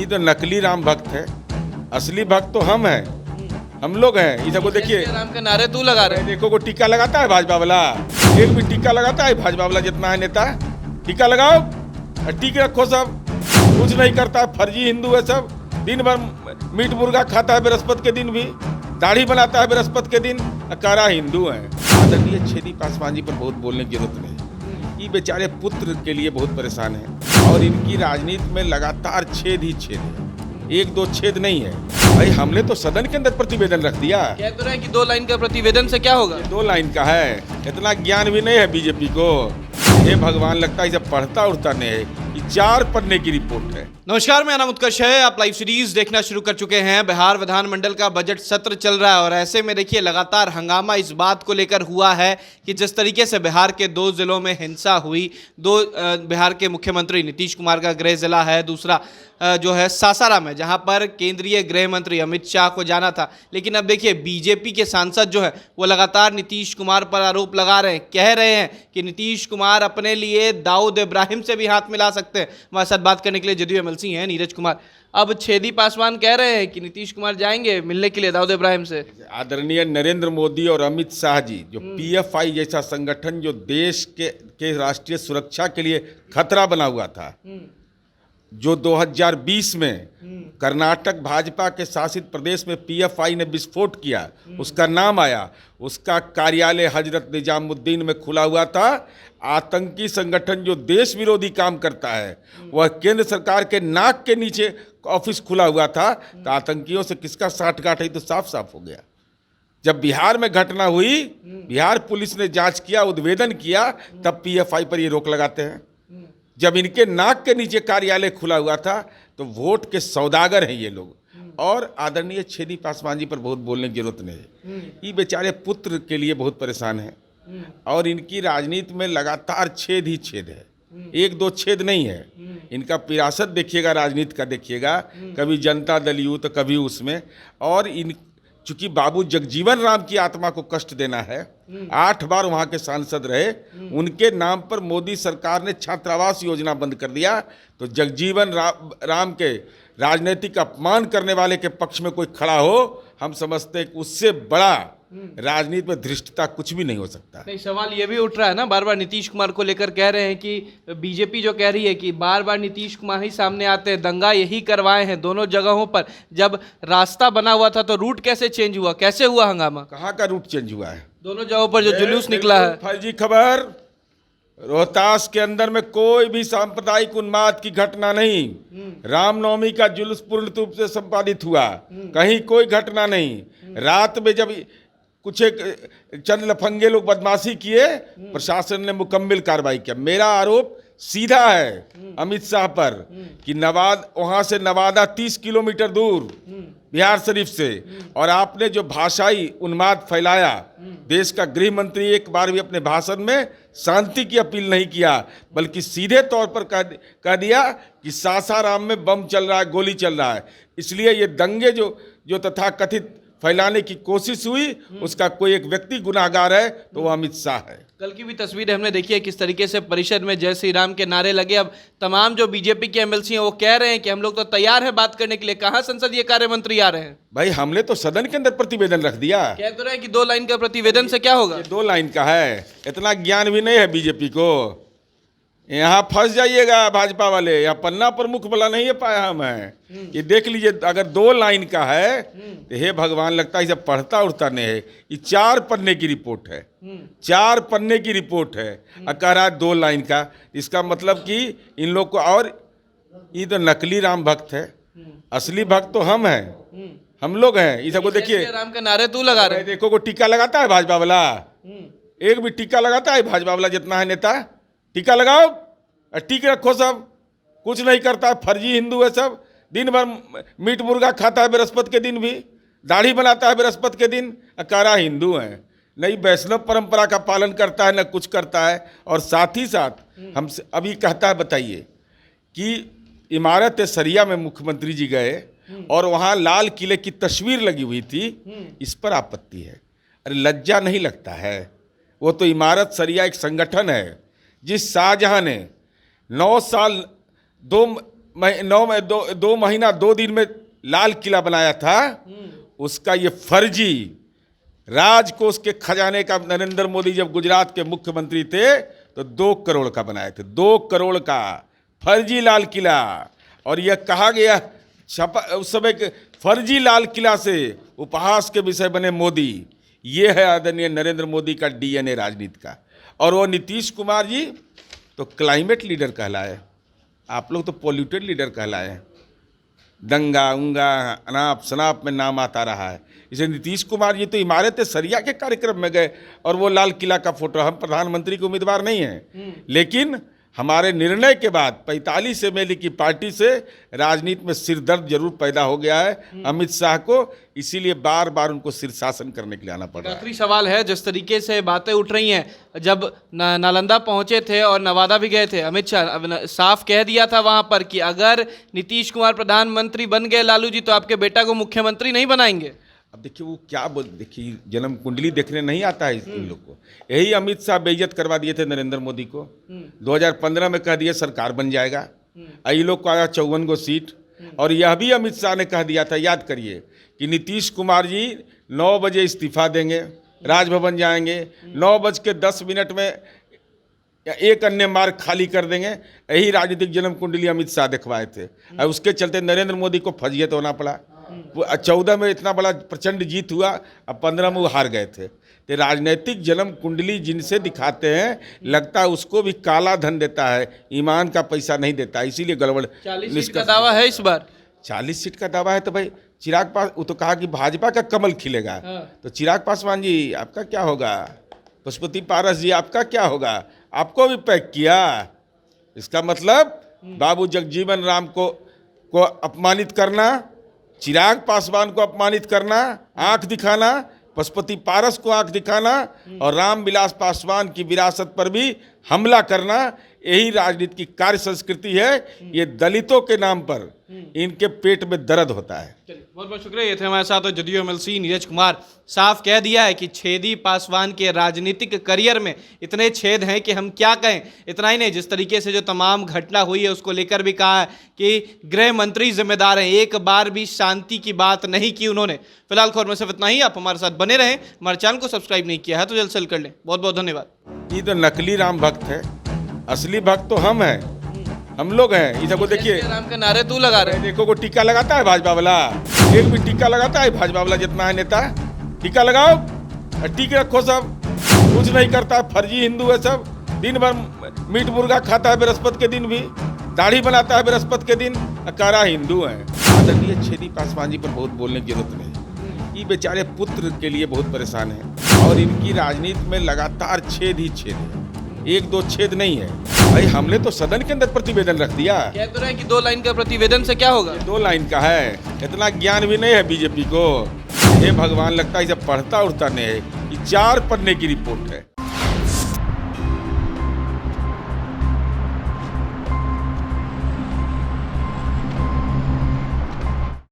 ये तो नकली राम भक्त है, असली भक्त तो हम हैं, हम लोग हैं। ये सबको देखिए, राम के नारे तू लगा रहे हैं। देखो को टीका लगाता है भाजपा वाला, एक भी टीका लगाता है भाजपा वाला जितना है नेता, टीका लगाओ और टीके रखो, सब कुछ नहीं करता है, फर्जी हिंदू है सब, दिन भर मीट मुर्गा खाता है बृहस्पति के दिन भी, दाढ़ी बनाता है बृहस्पति के दिन, कारा हिंदू है। आदरणीय छेदी पासवान जी पर बहुत बोलने की जरूरत नहीं, ये बेचारे पुत्र के लिए बहुत परेशान है और इनकी राजनीति में लगातार छेद ही छेद है, एक दो छेद नहीं है। भाई हमने तो सदन के अंदर प्रतिवेदन रख दिया, कह तो रहे हैं कि 2 लाइन का प्रतिवेदन से क्या होगा। 2 लाइन का है, इतना ज्ञान भी नहीं है बीजेपी को। हे भगवान, लगता है इसे पढ़ता उड़ता नहीं है, ये 4 पन्ने की रिपोर्ट है। नमस्कार, मेरा नाम उत्कर्ष है। आप लाइव सीरीज देखना शुरू कर चुके हैं। बिहार विधानमंडल का बजट सत्र चल रहा है और ऐसे में देखिए लगातार हंगामा इस बात को लेकर हुआ है कि जिस तरीके से बिहार के 2 जिलों में हिंसा हुई, बिहार के मुख्यमंत्री नीतीश कुमार का गृह जिला है, दूसरा जो है सासाराम है, जहां पर केंद्रीय गृह मंत्री अमित शाह को जाना था। लेकिन अब देखिए बीजेपी के सांसद जो है वो लगातार नीतीश कुमार पर आरोप लगा रहे हैं, कह रहे हैं कि नीतीश कुमार अपने लिए दाऊद इब्राहिम से भी हाथ मिला सकते हैं। हमारे साथ बात करने के लिए जदयू एमएलसी हैं नीरज कुमार। अब छेदी पासवान कह रहे हैं कि नीतीश कुमार जाएंगे मिलने के लिए दाऊद इब्राहिम से। आदरणीय नरेंद्र मोदी और अमित शाह जी, जो पीएफआई जैसा संगठन जो देश के राष्ट्रीय सुरक्षा के लिए खतरा बना हुआ था, जो 2020 में कर्नाटक भाजपा के शासित प्रदेश में पीएफआई ने विस्फोट किया, उसका नाम आया, उसका कार्यालय हजरत निजामुद्दीन में खुला हुआ था। आतंकी संगठन जो देश विरोधी काम करता है, वह केंद्र सरकार के नाक के नीचे ऑफिस खुला हुआ था, तो आतंकियों से किसका साठगांठ है तो साफ साफ हो गया। जब बिहार में घटना हुई, बिहार पुलिस ने जांच किया, उद्भेदन किया, तब पीएफआई पर ये रोक लगाते हैं। जब इनके नाक के नीचे कार्यालय खुला हुआ था, तो वोट के सौदागर हैं ये लोग। और आदरणीय छेदी पासवान जी पर बहुत बोलने की जरूरत नहीं है, ये बेचारे पुत्र के लिए बहुत परेशान है और इनकी राजनीति में लगातार छेद ही छेद है, एक दो छेद नहीं है। इनका विरासत देखिएगा, राजनीति का देखिएगा, कभी जनता दल यू तो कभी उसमें। और चूंकि बाबू जगजीवन राम की आत्मा को कष्ट देना है, 8 बार वहाँ के सांसद रहे, उनके नाम पर मोदी सरकार ने छात्रावास योजना बंद कर दिया। तो जगजीवन राम के राजनीतिक अपमान करने वाले के पक्ष में कोई खड़ा हो, हम समझते हैं कि उससे बड़ा राजनीति में धृष्टता कुछ भी नहीं हो सकता। नहीं, सवाल ये भी उठ रहा है ना, बार बार नीतीश कुमार को लेकर कह रहे हैं कि बीजेपी जो कह रही है कि बार बार नीतीश कुमार ही सामने आते हैं, दंगा यही करवाए हैं दोनों जगहों पर। जब रास्ता बना हुआ था तो रूट कैसे चेंज हुआ, कैसे हुआ हंगामा? कहाँ का रूट चेंज हुआ है? दोनों जगहों पर जो जुलूस निकला है। फर्जी खबर, रोहतास के अंदर में कोई भी सांप्रदायिक उन्माद की घटना नहीं, रामनवमी का जुलूस पूर्ण रूप से संपादित हुआ, कहीं कोई घटना नहीं। रात में जब कुछ एक चंद लफंगे लोग बदमाशी किए, प्रशासन ने मुकम्मल कार्रवाई किया। मेरा आरोप सीधा है अमित शाह पर कि वहां से नवादा 30 किलोमीटर दूर बिहार शरीफ से, और आपने जो भाषाई उन्माद फैलाया, देश का गृह मंत्री एक बार भी अपने भाषण में शांति की अपील नहीं किया, बल्कि सीधे तौर पर कह दिया कि सासाराम में बम चल रहा है, गोली चल रहा है। इसलिए ये दंगे जो तथाकथित फैलाने की कोशिश हुई, उसका कोई एक व्यक्ति गुनाहगार है तो वो अमित शाह है। कल की भी तस्वीर हमने देखी है किस तरीके से परिषद में जय श्री राम के नारे लगे। अब तमाम जो बीजेपी के एमएलसी हैं वो कह रहे हैं कि हम लोग तो तैयार हैं बात करने के लिए। कहाँ संसदीय कार्य मंत्री आ रहे हैं? भाई हमने तो सदन के अंदर प्रतिवेदन रख दिया, कह तो रहे हैं कि 2 लाइन का प्रतिवेदन से क्या होगा। 2 लाइन का है, इतना ज्ञान भी नहीं है बीजेपी को। यहाँ फंस जाइएगा भाजपा वाले, यहाँ पन्ना प्रमुख वाला नहीं है पाया हम है। ये देख लीजिए, अगर 2 लाइन का है तो हे भगवान, लगता है इसे पढ़ता उड़ता नहीं है, ये 4 पन्ने की रिपोर्ट है, 4 पन्ने की रिपोर्ट है, कह रहा है 2 लाइन का। इसका मतलब कि इन लोग को, और ये तो नकली राम भक्त है, असली भक्त तो हम हैं, हम लोग हैं। ये सबको देखिए, राम के नारे तू लगा रहे हैं। देखो को टीका लगाता है भाजपा वाला, एक भी टीका लगाता है भाजपा वाला जितना है नेता, टीका लगाओ और टीके रखो, सब कुछ नहीं करता है, फर्जी हिंदू है सब, दिन भर मीट मुर्गा खाता है बृहस्पति के दिन भी, दाढ़ी बनाता है बृहस्पति के दिन, कारा हिंदू है, नहीं वैष्णव परंपरा का पालन करता है, न कुछ करता है। और साथ ही साथ हमसे अभी कहता है, बताइए कि इमारत सरिया में मुख्यमंत्री जी गए और वहाँ लाल किले की तस्वीर लगी हुई थी, इस पर आपत्ति है। अरे लज्जा नहीं लगता है? वो तो इमारत सरिया एक संगठन है, जिस शाहजहां ने 9 साल 2 दो महीना 2 दिन में लाल किला बनाया था, उसका ये फर्जी राजकोष के खजाने का नरेंद्र मोदी जब गुजरात के मुख्यमंत्री थे तो 2 करोड़ का बनाए थे, 2 करोड़ का फर्जी लाल किला। और यह कहा गया उस समय के फर्जी लाल किला से उपहास के विषय बने मोदी। ये है आदरणीय नरेंद्र मोदी का डीएनए राजनीति का। और वो नीतीश कुमार जी तो क्लाइमेट लीडर कहलाए, आप लोग तो पॉल्यूटेड लीडर कहलाए। दंगा उंगा अनाप शनाप में नाम आता रहा है। इसे नीतीश कुमार जी तो इमारत सरिया के कार्यक्रम में गए और वो लाल किला का फोटो। हम प्रधानमंत्री के उम्मीदवार नहीं हैं, लेकिन हमारे निर्णय के बाद 45 एमएलए की पार्टी से राजनीति में सिरदर्द जरूर पैदा हो गया है अमित शाह को, इसीलिए बार बार उनको शीर्षासन करने के लिए आना पड़ रहा है। आखिरी सवाल है, जिस तरीके से बातें उठ रही हैं, जब नालंदा पहुंचे थे और नवादा भी गए थे, अमित शाह साफ कह दिया था वहां पर कि अगर नीतीश कुमार प्रधानमंत्री बन गए लालू जी तो आपके बेटा को मुख्यमंत्री नहीं बनाएंगे। अब देखिए वो क्या देखिए जन्म कुंडली देखने नहीं आता है इन लोग को। यही अमित शाह बेइज्जत करवा दिए थे नरेंद्र मोदी को। 2015 में कह दिए सरकार बन जाएगा, ये लोग को आया 54 गो सीट। और यह भी अमित शाह ने कह दिया था, याद करिए, कि नीतीश कुमार जी 9 बजे इस्तीफा देंगे, राजभवन जाएंगे, 9:10 में एक अन्य मार्ग खाली कर देंगे। यही राजनीतिक जन्म कुंडली अमित शाह दिखवाए थे और उसके चलते नरेंद्र मोदी को फजीयत होना पड़ा। 14 में इतना बड़ा प्रचंड जीत हुआ, अब 15 में वो हार गए थे। तो राजनीतिक जन्म कुंडली जिनसे दिखाते हैं, लगता है उसको भी काला धन देता है, ईमान का पैसा नहीं देता, इसीलिए गड़बड़। 40 सीट का दावा है इस बार। 40 सीट का दावा है तो भाई चिराग पास वो तो कहा कि भाजपा का कमल खिलेगा। तो चिराग पासवान जी आपका क्या होगा, पशुपति पारस जी आपका क्या होगा, आपको भी पैक किया। इसका मतलब बाबू जगजीवन राम को अपमानित करना, चिराग पासवान को अपमानित करना, आंख दिखाना, पशुपति पारस को आंख दिखाना और रामविलास पासवान की विरासत पर भी हमला करना, यही राजनीति की कार्य संस्कृति है। ये दलितों के नाम पर इनके पेट में दर्द होता है। बहुत बहुत शुक्रिया। ये थे हमारे साथ जदयू एमएलसी नीरज कुमार। साफ कह दिया है कि छेदी पासवान के राजनीतिक करियर में इतने छेद हैं कि हम क्या कहें। इतना ही नहीं, जिस तरीके से जो तमाम घटना हुई है उसको लेकर भी कहा है कि गृह मंत्री जिम्मेदार हैं, एक बार भी शांति की बात नहीं की उन्होंने। फिलहाल खबर में सिर्फ इतना ही। आप हमारे साथ बने रहें, हमारे चैनल को सब्सक्राइब नहीं किया है तो जल्द से जल्द कर लें। बहुत बहुत धन्यवाद। ये तो नकली राम भक्त है, असली भक्त तो हम हैं, हम लोग हैं। ये सबको देखिए, राम के नारे तू लगा रहे। देखो को टीका लगाता है भाजपा वाला, एक भी टीका लगाता है भाजपा वाला जितना है नेता। टीका लगाओ, टीका रखो, सब कुछ नहीं करता, फर्जी हिंदू है सब। दिन भर मीट मुर्गा खाता है बृहस्पति के दिन भी, दाढ़ी बनाता है बृहस्पति के दिन, कारा हिंदू है। आदरणीय छेदी पासवान जी पर बहुत बोलने की जरूरत नहीं। ये बेचारे पुत्र के लिए बहुत परेशान है और इनकी राजनीति में लगातार छेद ही छेद है, 1-2 छेद नहीं है। भाई हमने तो सदन के अंदर प्रतिवेदन रख दिया। कह तो रहे हैं कि 2 लाइन का प्रतिवेदन से क्या होगा। 2 लाइन का है, इतना ज्ञान भी नहीं है बीजेपी को। हे भगवान, लगता है इसे पढ़ता उड़ता नहीं है। ये 4 पन्ने की रिपोर्ट है।